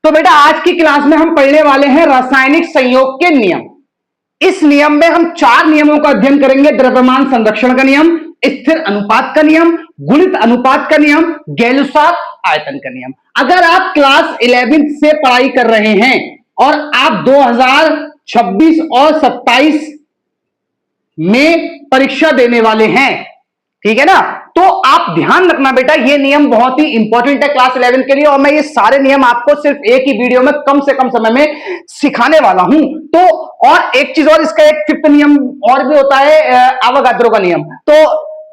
तो बेटा आज की क्लास में हम पढ़ने वाले हैं रासायनिक संयोग के नियम। इस नियम में हम 4 नियमों का अध्ययन करेंगे। द्रव्यमान संरक्षण का नियम, स्थिर अनुपात का नियम, गुणित अनुपात का नियम, गैलुसाक आयतन का नियम। अगर आप क्लास 11 से पढ़ाई कर रहे हैं और आप 2026 और 27 में परीक्षा देने वाले हैं, ठीक है ना, तो आप ध्यान रखना बेटा, ये नियम बहुत ही इंपॉर्टेंट है क्लास 11 के लिए। और मैं ये सारे नियम आपको सिर्फ एक ही वीडियो में कम से कम समय में सिखाने वाला हूं। तो और एक चीज और, इसका एक 5th नियम और भी होता है, अवोगाद्रो का नियम, तो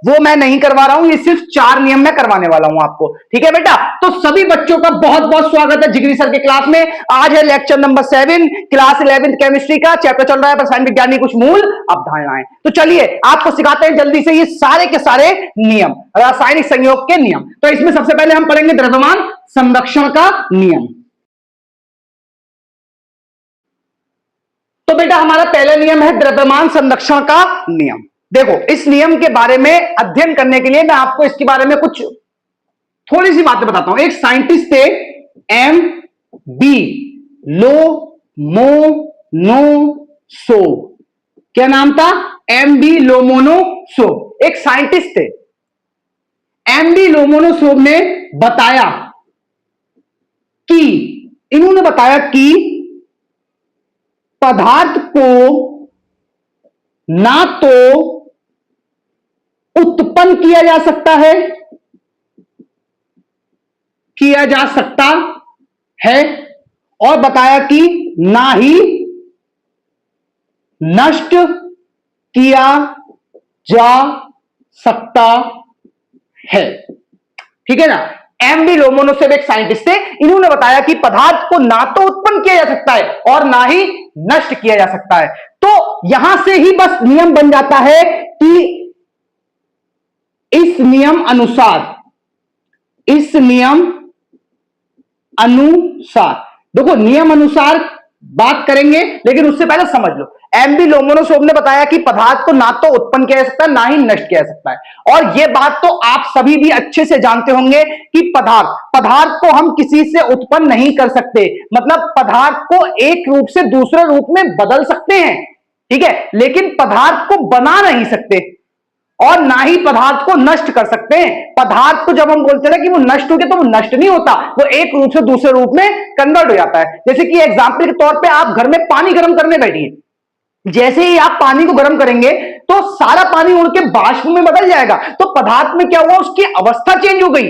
वो मैं नहीं करवा रहा हूं, ये सिर्फ 4 नियम मैं करवाने वाला हूं आपको, ठीक है बेटा। तो सभी बच्चों का बहुत बहुत स्वागत है जिगरी सर के क्लास में। आज है लेक्चर नंबर 7, क्लास 11 केमिस्ट्री का चैप्टर चल रहा है रसायन विज्ञान की कुछ मूल अवधारणाएं। तो चलिए आपको सिखाते हैं जल्दी से ये सारे के सारे नियम, रासायनिक संयोग के नियम। तो इसमें सबसे पहले हम पढ़ेंगे द्रव्यमान संरक्षण का नियम। तो बेटा हमारा पहला नियम है द्रव्यमान संरक्षण का नियम। देखो, इस नियम के बारे में अध्ययन करने के लिए मैं आपको इसके बारे में कुछ थोड़ी सी बातें बताता हूं। एक साइंटिस्ट थे, एम बी लोमोनोसोव। क्या नाम था? M B Lomonosov. एक साइंटिस्ट थे, एम बी लोमोनोसोव ने बताया कि इन्होंने बताया कि पदार्थ को ना तो उत्पन्न किया जा सकता है और बताया कि ना ही नष्ट किया जा सकता है, ठीक है ना। एम बी लोमोनोसोव एक साइंटिस्ट थे, इन्होंने बताया कि पदार्थ को ना तो उत्पन्न किया जा सकता है और ना ही नष्ट किया जा सकता है। तो यहां से ही बस नियम बन जाता है कि इस नियम अनुसार देखो, नियम अनुसार बात करेंगे, लेकिन उससे पहले समझ लो, एम बी लोमोनोसोव ने बताया कि पदार्थ को ना तो उत्पन्न किया जा सकता है ना ही नष्ट किया जा सकता है। और यह बात तो आप सभी भी अच्छे से जानते होंगे कि पदार्थ को हम किसी से उत्पन्न नहीं कर सकते, मतलब पदार्थ को एक रूप से दूसरे रूप में बदल सकते हैं, ठीक है, लेकिन पदार्थ को बना नहीं सकते और ना ही पदार्थ को नष्ट कर सकते हैं। पदार्थ को जब हम बोलते हैं कि वो नष्ट हो गया, तो वो नष्ट नहीं होता, वो एक रूप से दूसरे रूप में कन्वर्ट हो जाता है। जैसे कि एग्जांपल के तौर पे आप घर में पानी गर्म करने बैठिए, जैसे ही आप पानी को गर्म करेंगे तो सारा पानी उड़ के वाष्प में बदल जाएगा। तो पदार्थ में क्या हुआ, उसकी अवस्था चेंज हो गई,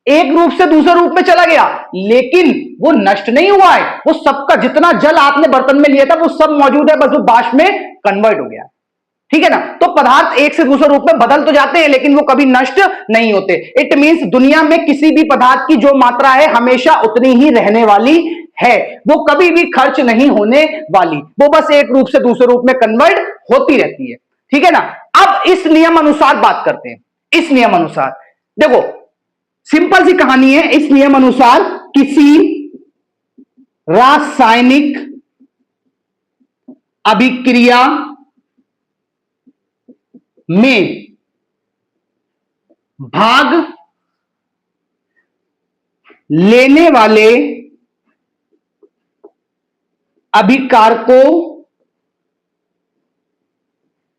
एक रूप से दूसरे रूप में चला गया, लेकिन वो नष्ट नहीं हुआ है। वो सबका जितना जल आपने बर्तन में लिया था वो सब मौजूद है, बस वो वाष्प में कन्वर्ट हो गया, ठीक है ना। तो पदार्थ एक से दूसरे रूप में बदल तो जाते हैं, लेकिन वो कभी नष्ट नहीं होते। इट मींस दुनिया में किसी भी पदार्थ की जो मात्रा है हमेशा उतनी ही रहने वाली है, वो कभी भी खर्च नहीं होने वाली, वो बस एक रूप से दूसरे रूप में कन्वर्ट होती रहती है, ठीक है ना। अब इस नियम अनुसार बात करते हैं। इस नियम अनुसार देखो, सिंपल सी कहानी है। इस नियम अनुसार किसी रासायनिक अभिक्रिया में भाग लेने वाले अभिकारकों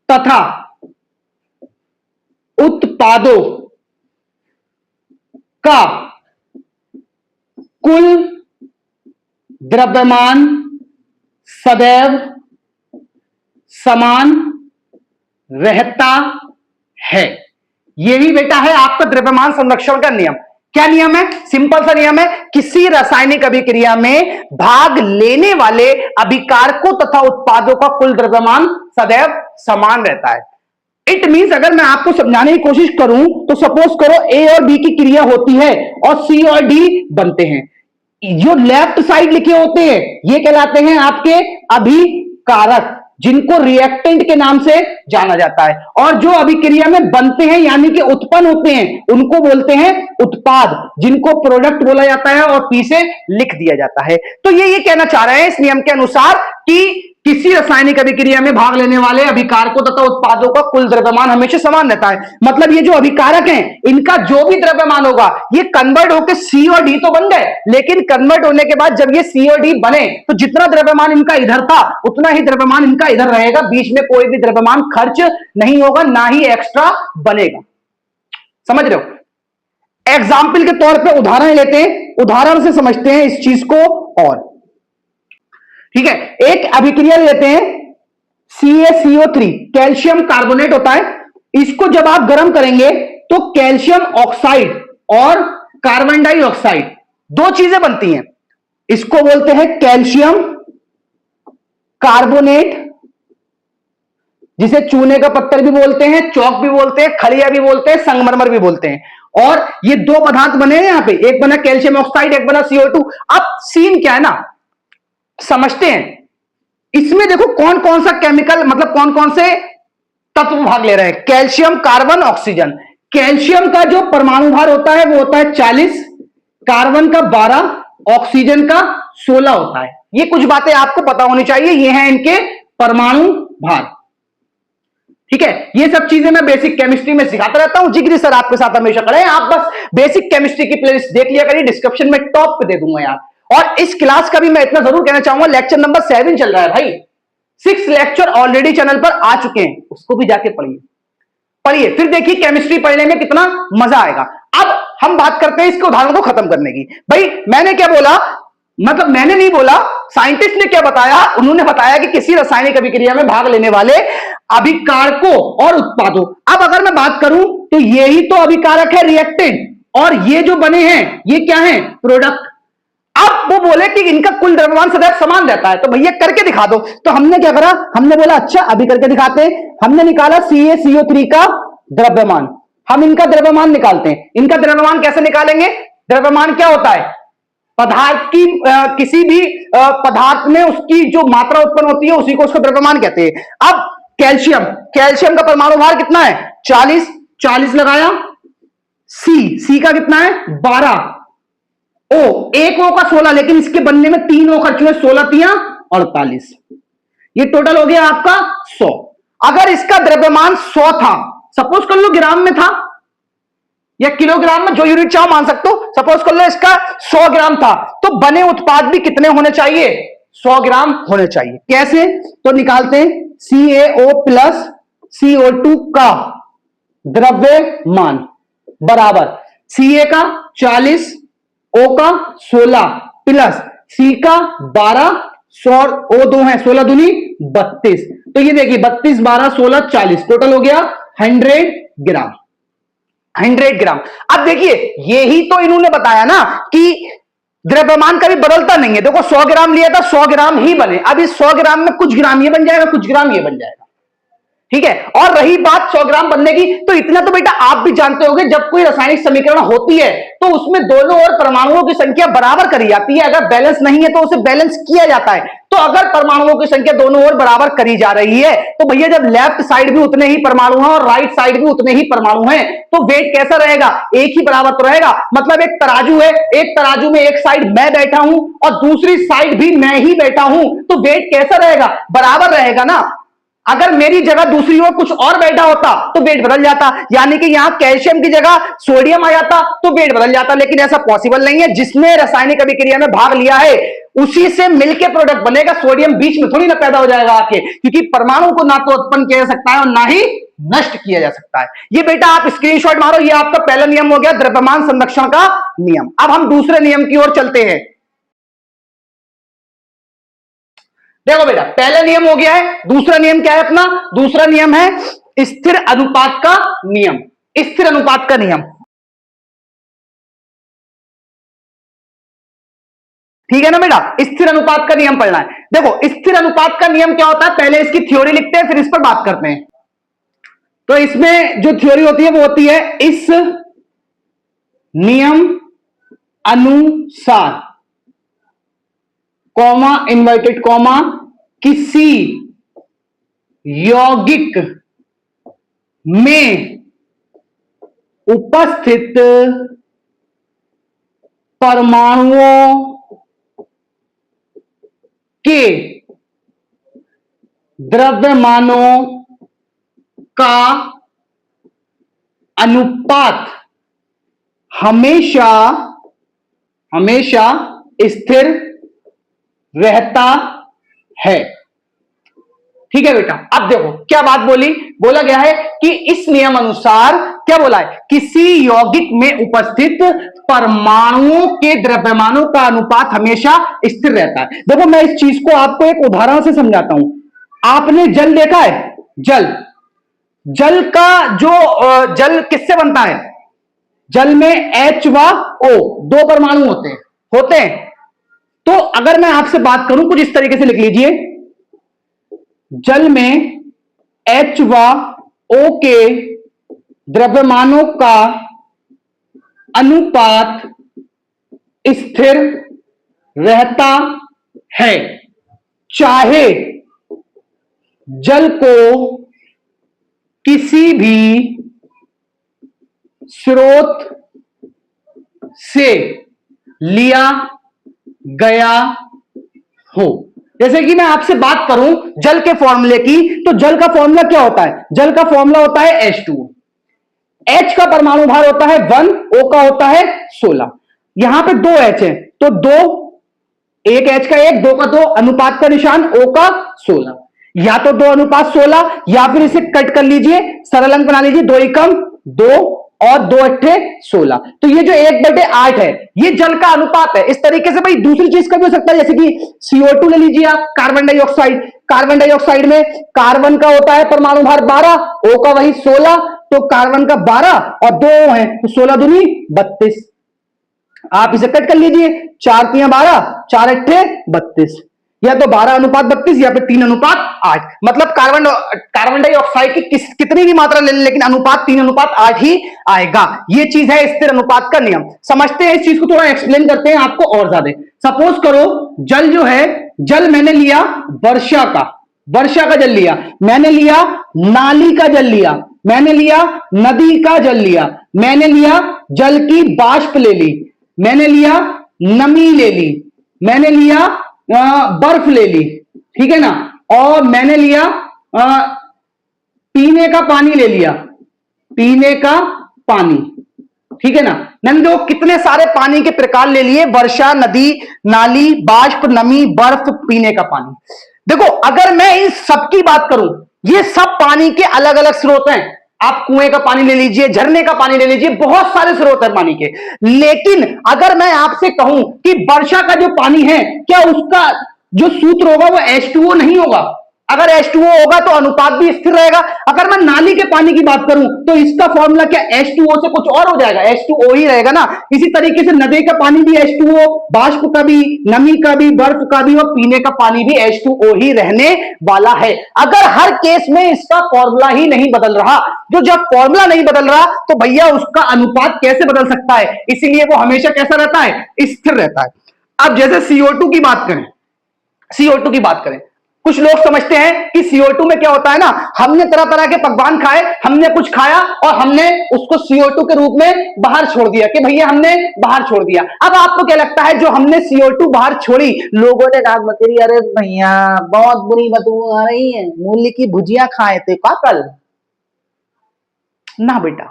तथा उत्पादों का कुल द्रव्यमान सदैव समान रहता है। यही बेटा है आपका द्रव्यमान संरक्षण का नियम। क्या नियम है? सिंपल सा नियम है, किसी रासायनिक अभिक्रिया में भाग लेने वाले अभिकारकों तथा उत्पादों का कुल द्रव्यमान सदैव समान रहता है। इट मींस अगर मैं आपको समझाने की कोशिश करूं तो सपोज करो ए और बी की क्रिया होती है और सी और डी बनते हैं। जो लेफ्ट साइड लिखे होते हैं ये कहलाते हैं आपके अभिकारक, जिनको रिएक्टेंट के नाम से जाना जाता है, और जो अभिक्रिया में बनते हैं यानी कि उत्पन्न होते हैं उनको बोलते हैं उत्पाद, जिनको प्रोडक्ट बोला जाता है और पी से लिख दिया जाता है। तो ये कहना चाह रहे हैं इस नियम के अनुसार कि किसी रासायनिक अभिक्रिया में भाग लेने वाले अभिकारकों तथा उत्पादों का कुल द्रव्यमान हमेशा समान रहता है। मतलब ये जो अभिकारक हैं, इनका जो भी द्रव्यमान होगा, ये कन्वर्ट होकर सी और डी तो बन गए, लेकिन कन्वर्ट होने के बाद जब ये सी और डी बने तो जितना द्रव्यमान इनका इधर था उतना ही द्रव्यमान इनका इधर रहेगा। बीच में कोई भी द्रव्यमान खर्च नहीं होगा, ना ही एक्स्ट्रा बनेगा। समझ रहे हो? एग्जाम्पल के तौर पर उदाहरण लेते हैं, उदाहरण से समझते हैं इस चीज को। और ठीक है, एक अभिक्रिया लेते हैं CaCO3, कैल्शियम कार्बोनेट होता है। इसको जब आप गर्म करेंगे तो कैल्शियम ऑक्साइड और कार्बन डाइऑक्साइड दो चीजें बनती हैं। इसको बोलते हैं कैल्शियम कार्बोनेट, जिसे चूने का पत्थर भी बोलते हैं, चौक भी बोलते हैं, खलिया भी बोलते हैं, संगमरमर भी बोलते हैं। और ये दो पदार्थ बने हैं यहां पे, एक बना कैल्शियम ऑक्साइड, एक बना CO2। अब सीन क्या है ना, समझते हैं। इसमें देखो कौन कौन सा केमिकल, मतलब कौन कौन से तत्व भाग ले रहे हैं। Calcium, carbon, oxygen. कैल्शियम का जो परमाणु भार होता है वो होता है 40, कार्बन का 12, ऑक्सीजन का 16 होता है। ये कुछ बातें आपको पता होनी चाहिए, ये हैं इनके परमाणु भार। ठीक है, ये सब चीजें मैं बेसिक केमिस्ट्री में सिखाता रहता हूं। जिगरी सर आपके साथ हमेशा खड़े हैं, आप बस बेसिक केमिस्ट्री की प्लेलिस्ट देख लिया करिए, डिस्क्रिप्शन में टॉप पे दे दूंगा यार। और इस क्लास का भी मैं इतना जरूर कहना चाहूंगा, लेक्चर नंबर 7 चल रहा है भाई, 6 लेक्चर ऑलरेडी चैनल पर आ चुके हैं, उसको भी जाके पढ़िए, फिर देखिए केमिस्ट्री पढ़ने में कितना मजा आएगा। अब हम बात करते हैं इसके उदाहरण को खत्म करने की। भाई मैंने क्या बोला, मतलब मैंने नहीं बोला, साइंटिस्ट ने क्या बताया, उन्होंने बताया कि किसी रासायनिक अभिक्रिया में भाग लेने वाले अभिकारकों और उत्पादों। अब अगर मैं बात करूं तो यही तो अभिकारक है, रिएक्टेंट, और ये जो बने हैं ये क्या है, प्रोडक्ट। अब वो बोले कि इनका कुल द्रव्यमान सदैव समान रहता है, तो भैया करके दिखा दो। तो हमने क्या करा, हमने बोला अच्छा अभी करके दिखाते हैं। हमने निकाला CaCO3 का द्रव्यमान, हम इनका द्रव्यमान निकालते हैं। इनका द्रव्यमान कैसे निकालेंगे, द्रव्यमान क्या होता है, पदार्थ की किसी भी पदार्थ में उसकी जो मात्रा उत्पन्न होती है उसी को उसका द्रव्यमान कहते हैं। अब कैल्शियम, कैल्शियम का परमाणु भार कितना है, 40 लगाया। सी का कितना है, 12। ओ, एक ओ का 16, लेकिन इसके बनने में 3 ओ खर्च हुए, 16 तिया 48। ये टोटल हो गया आपका 100। अगर इसका द्रव्यमान 100 था, सपोज कर लो ग्राम में था या किलोग्राम में, जो यूनिट चाहो मान सकते हो, सपोज कर लो इसका 100 ग्राम था, तो बने उत्पाद भी कितने होने चाहिए, 100 ग्राम होने चाहिए। कैसे, तो निकालते हैं CaO प्लस CO2 का द्रव्यमान बराबर Ca का 40, O का 16 प्लस C का 12, 100 O 2 है, 16 दूनी 32। तो ये देखिए 32, 12, 16, 40, टोटल हो गया 100 ग्राम। 100 ग्राम। अब देखिए यही तो इन्होंने बताया ना कि द्रव्यमान कभी बदलता नहीं है। देखो 100 ग्राम लिया था, 100 ग्राम ही बने। अब इस 100 ग्राम में कुछ ग्राम ये बन जाएगा, कुछ ग्राम ये बन जाएगा। ठीक है, और रही बात 100 ग्राम बनने की, तो इतना तो बेटा आप भी जानते होंगे, जब कोई रासायनिक समीकरण होती है तो उसमें दोनों ओर परमाणुओं की संख्या बराबर करी जाती है। अगर बैलेंस नहीं है तो उसे बैलेंस किया जाता है। तो अगर परमाणुओं की संख्या दोनों ओर बराबर करी जा रही है तो भैया जब लेफ्ट साइड भी उतने ही परमाणु हैं और राइट साइड भी उतने ही परमाणु हैं, तो वेट कैसा रहेगा, एक ही बराबर तो रहेगा। मतलब एक तराजू है, एक तराजू में एक साइड मैं बैठा हूं और दूसरी साइड भी मैं ही बैठा हूं, तो वेट कैसा रहेगा, बराबर रहेगा ना। अगर मेरी जगह दूसरी ओर कुछ और बैठा होता तो वेट बदल जाता, यानी कि यहां कैल्शियम की जगह सोडियम आ जाता तो वेट बदल जाता। लेकिन ऐसा पॉसिबल नहीं है। जिसने रासायनिक अभिक्रिया में भाग लिया है उसी से मिलकर प्रोडक्ट बनेगा, सोडियम बीच में थोड़ी ना पैदा हो जाएगा आके, क्योंकि परमाणु को ना तो उत्पन्न किया जा सकता है और ना ही नष्ट किया जा सकता है। ये बेटा आप स्क्रीनशॉट मारो, ये आपका पहला नियम हो गया, द्रव्यमान संरक्षण का नियम। अब हम दूसरे नियम की ओर चलते हैं। देखो बेटा पहला नियम हो गया है, दूसरा नियम क्या है अपना, दूसरा नियम है स्थिर अनुपात का नियम। स्थिर अनुपात का नियम, ठीक है ना बेटा, स्थिर अनुपात का नियम पढ़ना है। देखो स्थिर अनुपात का नियम क्या होता है, पहले इसकी थ्योरी लिखते हैं फिर इस पर बात करते हैं। तो इसमें जो थ्योरी होती है वो होती है, इस नियम अनुसार कॉमा इन्वर्टेड कॉमा किसी यौगिक में उपस्थित परमाणुओं के द्रव्यमानों का अनुपात हमेशा हमेशा स्थिर रहता है। ठीक है बेटा, अब देखो क्या बात बोली, बोला गया है कि इस नियम अनुसार क्या बोला है, किसी यौगिक में उपस्थित परमाणुओं के द्रव्यमानों का अनुपात हमेशा स्थिर रहता है। देखो मैं इस चीज को आपको एक उदाहरण से समझाता हूं। आपने जल देखा है? जल का जो जल किससे बनता है? जल में H व O दो परमाणु होते हैं। तो अगर मैं आपसे बात करूं कुछ इस तरीके से लिख लीजिए, जल में H व O के द्रव्यमानों का अनुपात स्थिर रहता है, चाहे जल को किसी भी स्रोत से लिया गया हो। जैसे कि मैं आपसे बात करूं जल के फॉर्मूले की, तो जल का फॉर्मूला क्या होता है? जल का फॉर्मूला होता है H2O। H का परमाणु भार होता है 1, O का होता है 16। यहां पे 2 H है, तो 2, एक H का 1, 2 का 2, अनुपात का निशान O का 16। या तो 2 अनुपात 16, या फिर इसे कट कर लीजिए, सरल अंक बना लीजिए, 2 एकम 2 और 2 अट्ठे 16। तो ये जो 1/8 है ये जल का अनुपात है। इस तरीके से भाई दूसरी चीज का भी हो सकता है, जैसे कि CO2 ले लीजिए आप, कार्बन डाइऑक्साइड। कार्बन डाइऑक्साइड में कार्बन का होता है परमाणु भार 12, O का वही 16, तो कार्बन का 12 और 2 है तो 16 दूनी 32। आप इसे कट कर लीजिए, 4 तियां 12, 4 अट्ठे 32, या तो 12 अनुपात 32 या फिर 3 अनुपात 8। मतलब कार्बन डाइऑक्साइड की कितनी भी मात्रा ले लें, लेकिन अनुपात 3 अनुपात 8 ही आएगा। ये चीज है स्थिर अनुपात का नियम। समझते हैं इस चीज को, थोड़ा एक्सप्लेन करते हैं आपको और ज्यादा। सपोज करो जल जो है, जल मैंने लिया वर्षा का जल लिया, मैंने लिया नाली का जल लिया, मैंने लिया नदी का जल लिया, मैंने लिया जल की वाष्प ले ली, मैंने लिया नमी ले ली, मैंने लिया बर्फ ले ली, ठीक है ना, और मैंने लिया पीने का पानी ले लिया, पीने का पानी, ठीक है ना। मैंने देखो कितने सारे पानी के प्रकार ले लिए, वर्षा, नदी, नाली, बाष्प, नमी, बर्फ, पीने का पानी। देखो अगर मैं इन सब की बात करूं, ये सब पानी के अलग अलग स्रोत हैं। आप कुएं का पानी ले लीजिए, झरने का पानी ले लीजिए, बहुत सारे स्रोत हैं पानी के। लेकिन अगर मैं आपसे कहूं कि वर्षा का जो पानी है, क्या उसका जो सूत्र होगा वो H2O नहीं होगा? अगर H2O होगा तो अनुपात भी स्थिर रहेगा। अगर मैं नाली के पानी की बात करूं तो इसका फॉर्मूला क्या H2O से कुछ और हो जाएगा? H2O ही रहेगा ना। इसी तरीके से नदी का पानी भी H2O, बाष्प का भी, नमी का भी, बर्फ का भी, और पीने का पानी भी H2O ही रहने वाला है। अगर हर केस में इसका फॉर्मूला ही नहीं बदल रहा, जो जब फॉर्मूला नहीं बदल रहा तो भैया उसका अनुपात कैसे बदल सकता है? इसीलिए वो हमेशा कैसा रहता है? स्थिर रहता है। अब जैसे CO2 की बात करें, CO2 की बात करें, कुछ लोग समझते हैं कि CO2 में क्या होता है ना, हमने तरह तरह के पकवान खाए, हमने कुछ खाया और हमने उसको CO2 के रूप में बाहर छोड़ दिया कि भैया हमने बाहर छोड़ दिया। अब आपको क्या लगता है जो हमने CO2 बाहर छोड़ी, लोगों ने कहा बकरी, अरे भैया बहुत बुरी बदबू आ रही है, मूली की भुजिया खाए थे का कल? ना बेटा,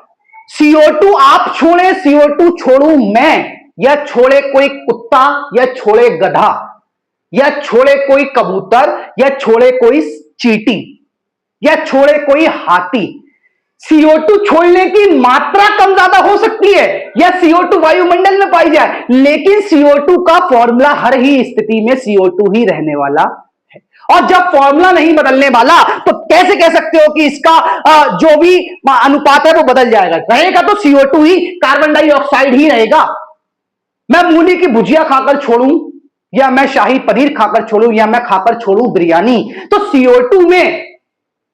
CO2 आप छोड़े, CO2 छोड़ू मैं, या छोड़े कोई कुत्ता, या छोड़े गधा, या छोड़े कोई कबूतर, या छोड़े कोई चींटी, या छोड़े कोई हाथी, CO2 छोड़ने की मात्रा कम ज्यादा हो सकती है, या CO2 वायुमंडल में पाई जाए, लेकिन CO2 का फॉर्मूला हर ही स्थिति में CO2 ही रहने वाला है। और जब फॉर्मूला नहीं बदलने वाला तो कैसे कह सकते हो कि इसका जो भी अनुपात है वो बदल जाएगा? रहेगा तो CO2 ही, कार्बन डाइऑक्साइड ही रहेगा। मैं मूली की भुजिया खाकर छोड़ूं, या मैं शाही पनीर खाकर छोड़ूं, या मैं खाकर छोड़ूं बिरयानी, तो CO2 में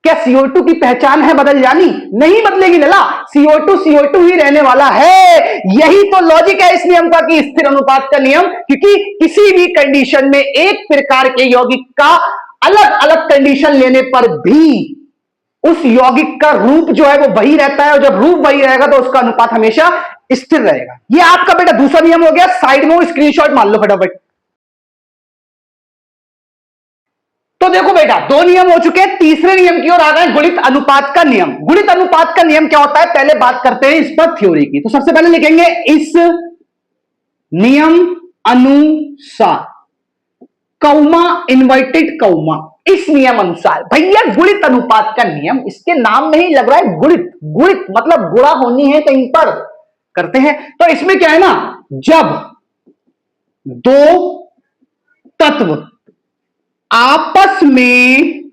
क्या CO2 की पहचान है बदल जानी? नहीं बदलेगी लला, CO2 ही रहने वाला है। यही तो लॉजिक है इस नियम का कि स्थिर अनुपात का नियम, क्योंकि किसी भी कंडीशन में एक प्रकार के यौगिक का अलग अलग कंडीशन लेने पर भी उस यौगिक का रूप जो है वो वही रहता है, और जब रूप वही रहेगा तो उसका अनुपात हमेशा स्थिर रहेगा। ये आपका बेटा दूसरा नियम हो गया। साइड में वो स्क्रीनशॉट मान लो फटाफट। तो देखो बेटा, दो नियम हो चुके हैं, तीसरे नियम की ओर आ गए, गुणित अनुपात का नियम। गुणित अनुपात का नियम क्या होता है, पहले बात करते हैं इस पर थ्योरी की। तो सबसे पहले लिखेंगे इस नियम अनुसार, कौमा इन्वर्टेड कौमा, इस नियम अनुसार। भैया गुणित अनुपात का नियम, इसके नाम में ही लग रहा है गुणित। गुणित मतलब गुणा होनी है कहीं पर, करते हैं। तो इसमें क्या है ना, जब दो तत्व आपस में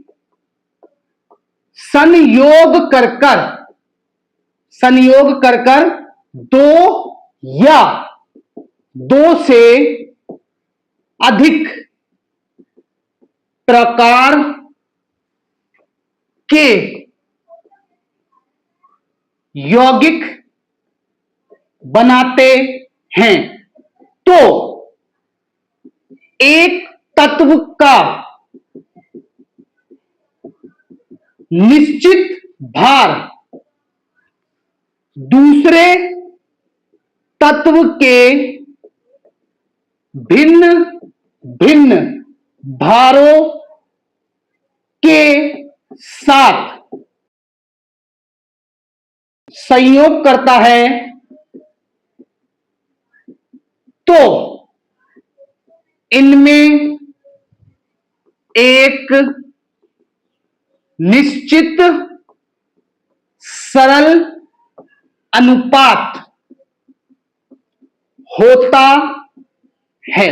संयोग कर कर दो या दो से अधिक प्रकार के यौगिक बनाते हैं, तो एक तत्व का निश्चित भार दूसरे तत्व के भिन्न भिन्न भारों के साथ संयोग करता है, तो इनमें एक निश्चित सरल अनुपात होता है।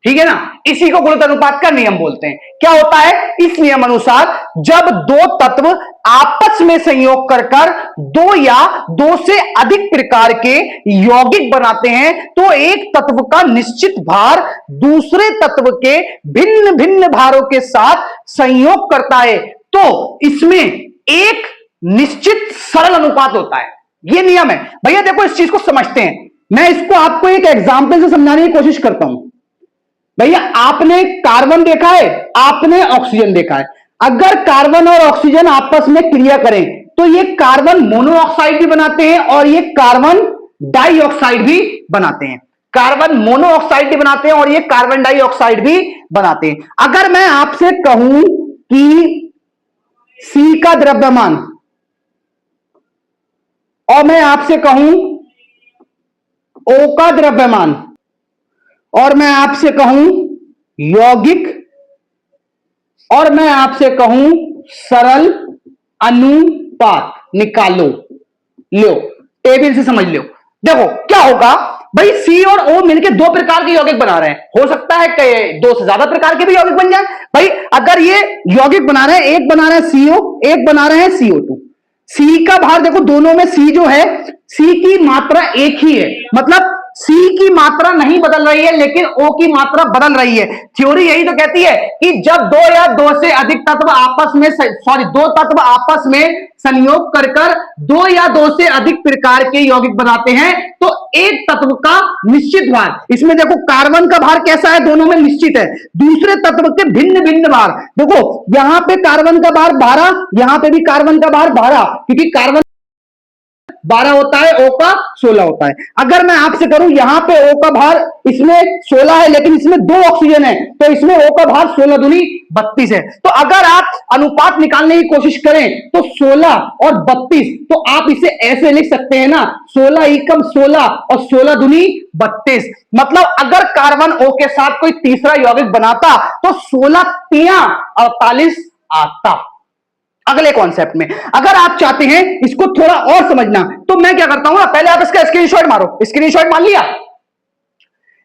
ठीक है ना, इसी को गुणित अनुपात का नियम बोलते हैं। क्या होता है, इस नियम अनुसार जब दो तत्व आपस में संयोग कर कर दो या दो से अधिक प्रकार के यौगिक बनाते हैं, तो एक तत्व का निश्चित भार दूसरे तत्व के भिन्न भिन्न भारों के साथ संयोग करता है, तो इसमें एक निश्चित सरल अनुपात होता है। यह नियम है। भैया देखो, इस चीज को समझते हैं। मैं इसको आपको एक एग्जाम्पल से समझाने की कोशिश करता हूं। भैया आपने कार्बन देखा है, आपने ऑक्सीजन देखा है। अगर कार्बन और ऑक्सीजन आपस में क्रिया करें तो ये कार्बन मोनोऑक्साइड भी बनाते हैं और ये कार्बन डाइऑक्साइड भी बनाते हैं। कार्बन मोनोऑक्साइड भी बनाते हैं और ये कार्बन डाइऑक्साइड भी बनाते हैं। अगर मैं आपसे कहूं कि C का द्रव्यमान और मैं आपसे कहूं O का द्रव्यमान और मैं आपसे कहूं यौगिक और मैं आपसे कहूं सरल अनुपात निकालो, लो टेबल से समझ लो। देखो क्या होगा भाई, C और O मिलकर दो प्रकार के यौगिक बना रहे हैं। हो सकता है कि दो से ज्यादा प्रकार के भी यौगिक बन जाए। भाई अगर ये यौगिक बना रहे हैं, एक बना रहे हैं CO, एक बना रहे हैं CO2। C का भार देखो, दोनों में C जो है, C की मात्रा एक ही है, मतलब C की मात्रा नहीं बदल रही है लेकिन O की मात्रा बदल रही है। थ्योरी यही तो कहती है कि जब दो या दो से अधिक तत्व आपस में दो तत्व आपस में संयोग कर कर दो या दो से अधिक प्रकार के यौगिक बनाते हैं, तो एक तत्व का निश्चित भार, इसमें देखो कार्बन का भार कैसा है, दोनों में निश्चित है, दूसरे तत्व के भिन्न भिन्न भार। देखो यहां पे कार्बन का भार 12, यहां पे भी कार्बन का भार 12, क्योंकि कार्बन 12 होता है, O का 16 होता है। अगर मैं आपसे करूं यहां पे O का भार इसमें 16 है लेकिन इसमें 2 ऑक्सीजन है, तो इसमें O का भार 16 दूनी 32 है। तो अगर आप अनुपात निकालने की कोशिश करें तो 16 और 32, तो आप इसे ऐसे लिख सकते हैं ना, 16 एकम 16 और 16 दूनी 32। मतलब अगर कार्बन O के साथ कोई तीसरा यौगिक बनाता तो 16 तिया 48 आता। अगले कॉन्सेप्ट में अगर आप चाहते हैं इसको थोड़ा और समझना, तो मैं क्या करता हूं, पहले आप इसका स्क्रीनशॉट मारो। स्क्रीनशॉट मान लिया,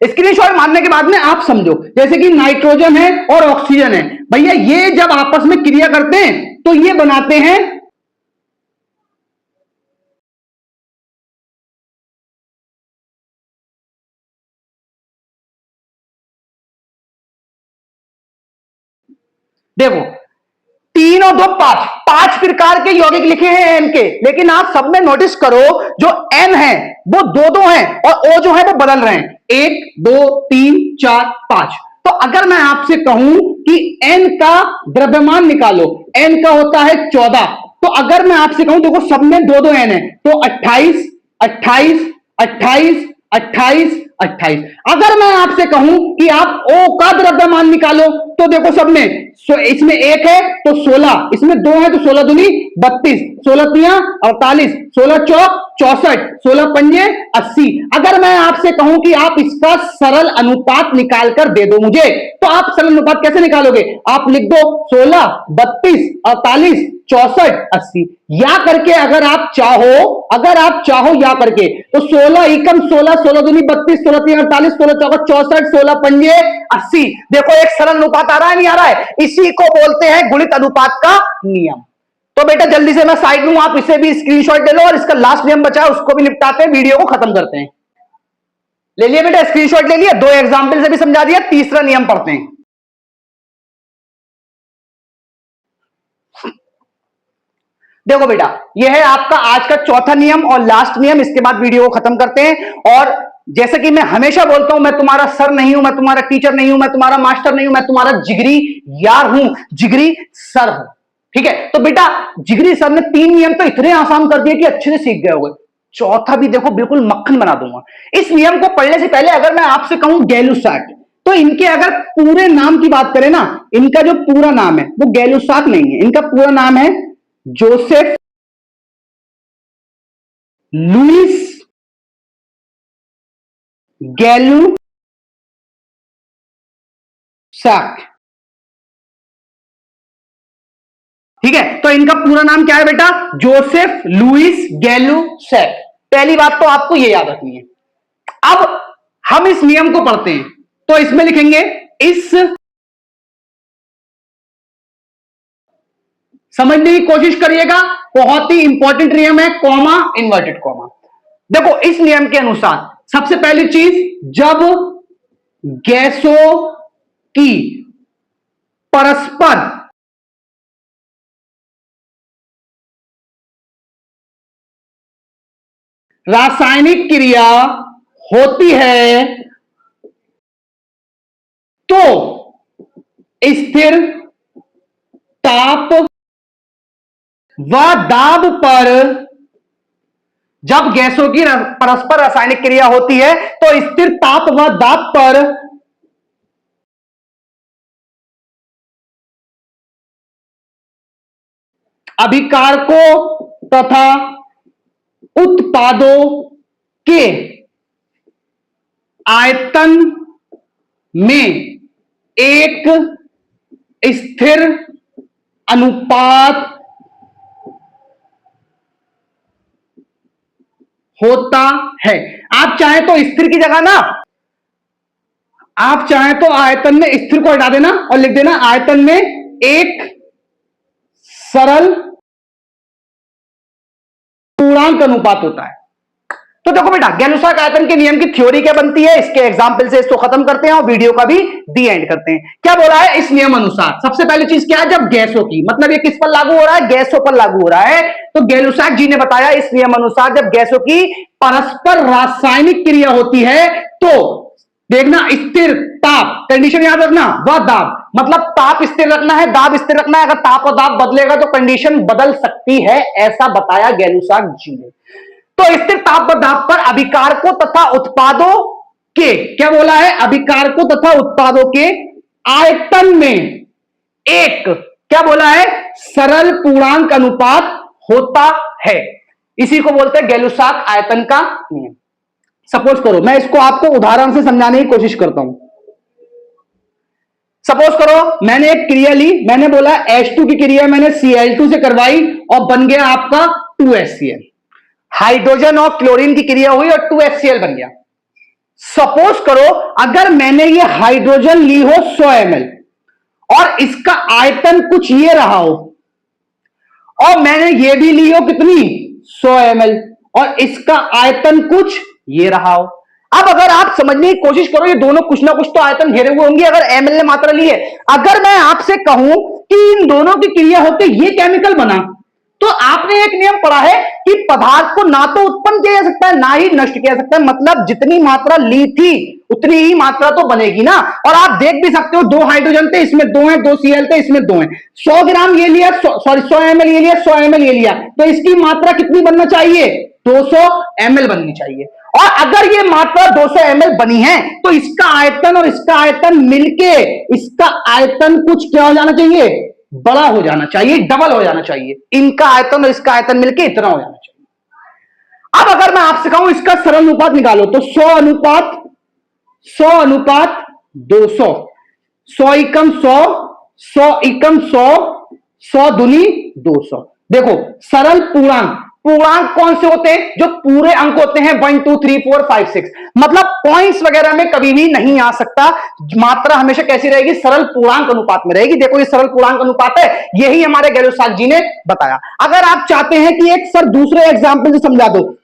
स्क्रीनशॉट मारने के बाद में आप समझो, जैसे कि नाइट्रोजन है और ऑक्सीजन है। भैया ये जब आपस में क्रिया करते हैं तो ये बनाते हैं देखो 3 और 2 5, 5 प्रकार के यौगिक लिखे हैं एन के, लेकिन आप सब में नोटिस करो जो एन है वो दो हैं और ओ जो है वो बदल रहे हैं, 1 2 3 4 5। तो अगर मैं आपसे कहूं कि एन का द्रव्यमान निकालो, एन का होता है 14, तो अगर मैं आपसे कहूं देखो सब में दो एन है, तो 28 28 28 28 28। अगर मैं आपसे कहूं कि आप O का द्रव्यमान निकालो, तो देखो सब में इसमें 1 है तो 16, इसमें 2 है तो 16 दूनी 32, 16 तिया 48, 16 चौक 64, 16 पंजे 80। अगर मैं आपसे कहूं कि आप इसका सरल अनुपात निकाल कर दे दो मुझे, तो आप सरल अनुपात कैसे निकालोगे? आप लिख दो 16, 32, 48, 64, 80। या करके अगर आप चाहो या करके, तो 16 एकम 16, 16 दूनी 32, 16 तीन 48, 16 चौका 64, 16 पंजे 80। देखो एक सरल अनुपात आ रहा है, नहीं आ रहा है? इसी को बोलते हैं गुणित अनुपात का नियम। तो बेटा जल्दी से मैं साइड लूं, आप इसे भी स्क्रीनशॉट ले लो और इसका लास्ट नियम बचा है उसको भी निपटाते हैं, वीडियो को खत्म करते हैं। ले लिया बेटा, स्क्रीनशॉट ले लिया, 2 एग्जाम्पल से भी समझा दिया, तीसरा नियम पढ़ते हैं। देखो बेटा, यह है आपका आज का चौथा नियम और लास्ट नियम, इसके बाद वीडियो को खत्म करते हैं। और जैसे कि मैं हमेशा बोलता हूं, मैं तुम्हारा सर नहीं हूं, मैं तुम्हारा टीचर नहीं हूं, मैं तुम्हारा मास्टर नहीं हूं, मैं तुम्हारा जिगरी यार हूं, जिगरी सर हूं। ठीक है, तो बेटा जिगरी सर ने 3 नियम तो इतने आसान कर दिए कि अच्छे से सीख गए होगे। चौथा भी देखो बिल्कुल मक्खन बना दूंगा। इस नियम को पढ़ने से पहले अगर मैं आपसे कहूं गैलुसाक, तो इनके अगर पूरे नाम की बात करें ना, इनका जो पूरा नाम है वो गैलुसाक नहीं है, इनका पूरा नाम है जोसेफ लुइस गैलुसाक। ठीक है, तो इनका पूरा नाम क्या है बेटा? Joseph Louis Gay Lussac. पहली बात तो आपको यह याद रखनी है। अब हम इस नियम को पढ़ते हैं, तो इसमें लिखेंगे इस, समझने की कोशिश करिएगा, बहुत ही इंपॉर्टेंट नियम है, कॉमा इन्वर्टेड कॉमा। देखो इस नियम के अनुसार सबसे पहली चीज, जब गैसों की परस्पर रासायनिक क्रिया होती है तो स्थिर ताप व दाब पर, जब गैसों की परस्पर रासायनिक क्रिया होती है तो स्थिर ताप व दाब पर अभिकारकों तथा उत्पादों के आयतन में एक स्थिर अनुपात होता है। आप चाहें तो स्थिर की जगह ना, आप चाहें तो आयतन में स्थिर को हटा देना और लिख देना आयतन में एक सरल पूर्णांक अनुपात होता है। तो देखो बेटा, गैलुसाक आयतन के नियम की थ्योरी क्या बनती है, इसके एग्जांपल से इसको खत्म करते हैं और वीडियो का भी दी एंड करते हैं। क्या बोला है इस नियम अनुसार? सबसे पहली चीज क्या है, जब गैसों की, मतलब ये किस पर लागू हो रहा है? गैसों पर लागू हो रहा है। तो गैलुसाक जी ने बताया इस नियम अनुसार जब गैसों की परस्पर रासायनिक क्रिया होती है तो देखना स्थिर ताप, कंडीशन याद रखना, वह दाब, मतलब ताप स्थिर रखना है, दाब स्थिर रखना है। अगर ताप और दाब बदलेगा तो कंडीशन बदल सकती है, ऐसा बताया गैलुसाक जी ने। तो स्थिर ताप व दाब पर अभिकारकों तथा उत्पादों के, क्या बोला है? अभिकारकों तथा उत्पादों के आयतन में एक, क्या बोला है? सरल पूर्णांक अनुपात होता है। इसी को बोलते हैं गैलुसाक आयतन का नियम। सपोज करो, मैं इसको आपको उदाहरण से समझाने की कोशिश करता हूं। सपोज करो मैंने एक क्रिया ली, मैंने बोला H2 की क्रिया मैंने Cl2 से करवाई और बन गया आपका 2HCl। हाइड्रोजन और क्लोरीन की क्रिया हुई और 2HCl बन गया। सपोज करो अगर मैंने ये हाइड्रोजन ली हो 100 ml और इसका आयतन कुछ ये रहा हो, और मैंने ये भी ली हो कितनी 100 ml और इसका आयतन कुछ ये रहा हो। अब अगर आप समझने की कोशिश करो, ये दोनों कुछ ना कुछ तो आयतन घेरे हुए होंगे अगर ml ने मात्रा ली है। अगर मैं आपसे कहूं कि इन दोनों की क्रिया होकर ये केमिकल बना, तो आपने एक नियम पढ़ा है कि पदार्थ को ना तो उत्पन्न किया जा सकता है ना ही नष्ट किया जा सकता है, मतलब जितनी मात्रा ली थी उतनी ही मात्रा तो बनेगी ना। और आप देख भी सकते हो 2 हाइड्रोजन थे, इसमें 2 हैं, 2 Cl थे, इसमें 2 हैं। 100 ग्राम ये लिया, सॉरी 100 ml ये लिया, 100 ml ये लिया, तो इसकी मात्रा कितनी बनना चाहिए? 200 ml बननी चाहिए। और अगर ये मात्रा 200 ml बनी है तो इसका आयतन और इसका आयतन मिलके इसका आयतन कुछ क्या हो जाना चाहिए, बड़ा हो जाना चाहिए, डबल हो जाना चाहिए। इनका आयतन और इसका आयतन मिलके इतना हो जाना चाहिए। अब अगर मैं आपसे कहूं इसका सरल अनुपात निकालो तो 100 अनुपात 200, 100 एकम 100, 100 एकम 100, 100 दूनी 200। देखो सरल पूर्णांक, पूर्णांक कौन से होते हैं, जो पूरे अंक होते हैं 1 2 3 4 5 6, मतलब पॉइंट्स वगैरह में कभी भी नहीं आ सकता। मात्रा हमेशा कैसी रहेगी, सरल पूर्णांक अनुपात में रहेगी। देखो ये सरल पूर्णांक अनुपात है, यही हमारे गैलुसाक जी ने बताया। अगर आप चाहते हैं कि एक सर दूसरे एग्जाम्पल से समझा दो,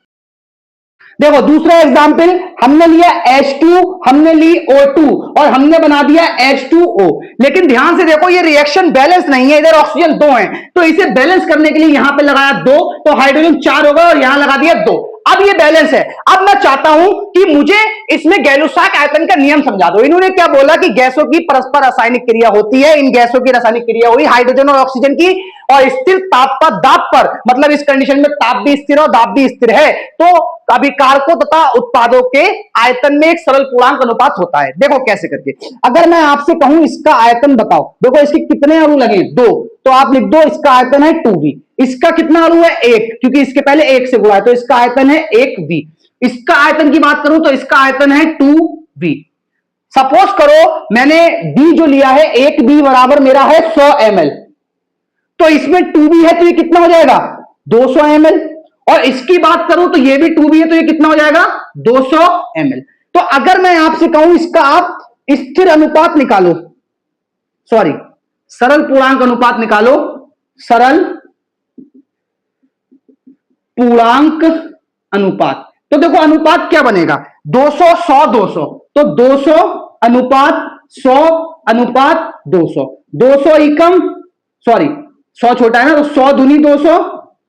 देखो दूसरा एग्जाम्पल हमने लिया H2, हमने ली O2 और हमने बना दिया H2O। लेकिन ध्यान से देखो ये रिएक्शन बैलेंस नहीं है, इधर ऑक्सीजन 2 है तो इसे बैलेंस करने के लिए यहां पे लगाया 2 तो हाइड्रोजन 4 होगा और यहां लगा दिया 2। अब ये बैलेंस है। अब मैं चाहता हूं कि मुझे इसमें गैलुसाक आयतन का नियम समझा दो। इन्होंने क्या बोला कि गैसों की परस्पर रासायनिक क्रिया होती है, इन गैसों की रासायनिक क्रिया हुई हाइड्रोजन और ऑक्सीजन की, और स्थिर ताप पर दाब पर, मतलब इस कंडीशन में ताप भी स्थिर और दाब भी स्थिर है, तो अभिकारकों तथा उत्पादों के आयतन में एक सरल पूर्णांक अनुपात होता है। देखो कैसे करके, अगर मैं आपसे कहूं इसका आयतन बताओ, देखो इसके कितने अणु लगे, 2, तो आप लिख दो इसका आयतन है 2v। इसका कितना अणु है 1, क्योंकि इसके पहले 1 से गुणा है तो इसका आयतन है 1v। इसका आयतन की बात करूं तो इसका आयतन है 2v। सपोज करो मैंने b जो लिया है 1b बराबर मेरा है 100 ml, तो इसमें 2b है तो ये कितना हो जाएगा 200 ml, और इसकी बात करूं तो ये भी 2b है तो ये कितना हो जाएगा 200 ml। तो अगर मैं आपसे कहूं इसका आप स्थिर अनुपात निकालो, सॉरी सरल पूर्णांक अनुपात निकालो, सरल पूर्णांक अनुपात, तो देखो अनुपात क्या बनेगा 200 100 200, तो 200 अनुपात 100 अनुपात 200, 200 एकम, सॉरी 100 छोटा है ना, तो 100 दूनी 200,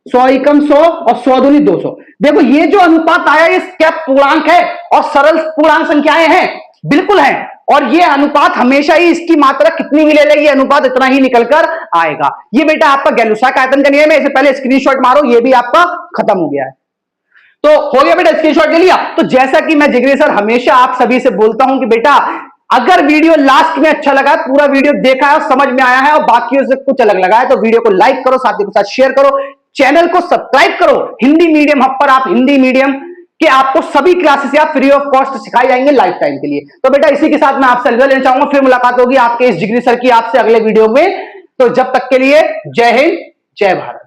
100 एकम 100 और 100 दूनी 200। देखो ये जो अनुपात आया ये क्या पूर्णांक है और सरल पूर्णांक संख्याएं हैं, बिल्कुल है। और ये अनुपात हमेशा ही इसकी मात्रा कितनी भी ले लेगी अनुपात इतना ही निकलकर आएगा। ये बेटा आपका गैलुसाक आयतन का नियम है, इससे पहले स्क्रीनशॉट मारो, ये भी आपका खत्म हो गया है। तो हो गया बेटा, स्क्रीनशॉट ले लिया। तो जैसा कि मैं जिगरी सर हमेशा आप सभी से बोलता हूं कि बेटा अगर वीडियो लास्ट में अच्छा लगा, पूरा वीडियो देखा है और समझ में आया है और बाकियों से कुछ अलग लगा है, तो वीडियो को लाइक करो, साथियों के साथ शेयर करो, चैनल को सब्सक्राइब करो। हिंदी मीडियम हब पर आप हिंदी मीडियम कि आपको सभी क्लासेस आप फ्री ऑफ कॉस्ट सिखाई जाएंगे लाइफ टाइम के लिए। तो बेटा इसी के साथ मैं आपसे अलविदा लेना चाहूंगा, फिर मुलाकात होगी आपके इस जिगरी सर की आपसे अगले वीडियो में। तो जब तक के लिए जय हिंद जय भारत।